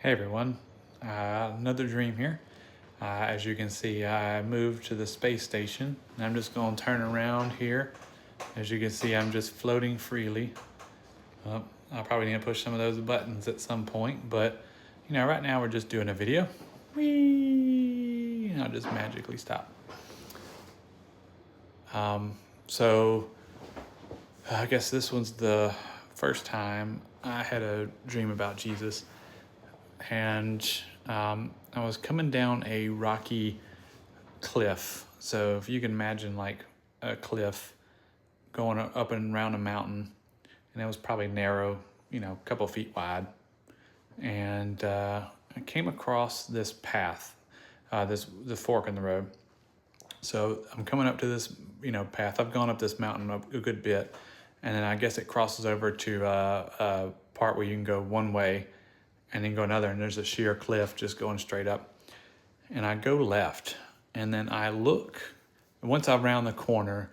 Hey everyone, another dream here. As you can see, I moved to the space station and I'm just going to turn around here. As you can see, I'm just floating freely. I'll probably need to push some of those buttons at some point, but right now we're just doing a video. Whee! And I'll just magically stop. So I guess this one's the first time I had a dream about Jesus. And I was coming down a rocky cliff. So if you can imagine like a cliff going up and around a mountain, and it was probably narrow, a couple feet wide. And I came across this path, the fork in the road. So I'm coming up to this, path. I've gone up this mountain a good bit, and then I guess it crosses over to a part where you can go one way and then go another, and there's a sheer cliff just going straight up. And I go left, and then I look. Once I'm around the corner,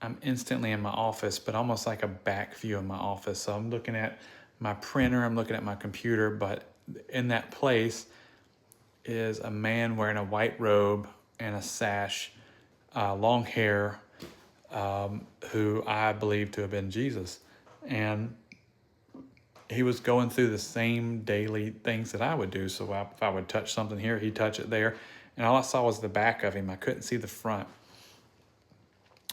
I'm instantly in my office, but almost like a back view of my office. So I'm looking at my printer, I'm looking at my computer, but in that place is a man wearing a white robe and a sash, long hair, who I believe to have been Jesus. And he was going through the same daily things that I would do. So if I would touch something here, he'd touch it there. And all I saw was the back of him. I couldn't see the front.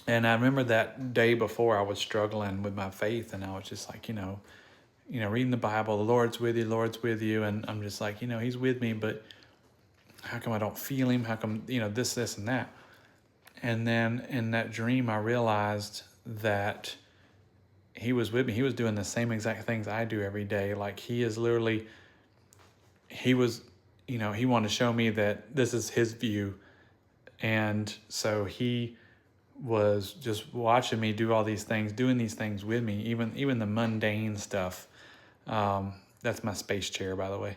And I remember that day before I was struggling with my faith, and I was just like, reading the Bible, the Lord's with you, Lord's with you. And I'm just like, he's with me, but how come I don't feel him? How come, this, and that? And then in that dream, I realized that he was with me. He was doing the same exact things I do every day. Like he wanted to show me that this is his view. And so he was just watching me do all these things, doing these things with me, even the mundane stuff. That's my space chair, by the way.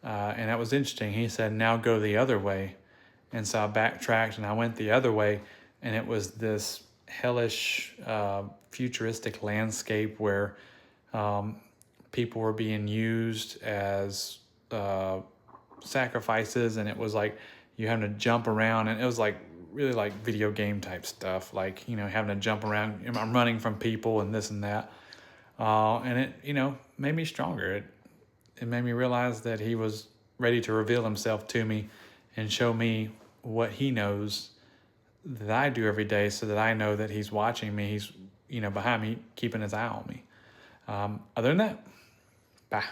And that was interesting. He said, now go the other way. And so I backtracked and I went the other way, and it was this hellish, futuristic landscape where people were being used as sacrifices, and it was like you having to jump around, and it was like really like video game type stuff, like having to jump around. I'm running from people and this and that, and it made me stronger. It made me realize that he was ready to reveal himself to me and show me what he knows that I do every day, so that I know that he's watching me. He's behind me, keeping his eye on me. Other than that, bye.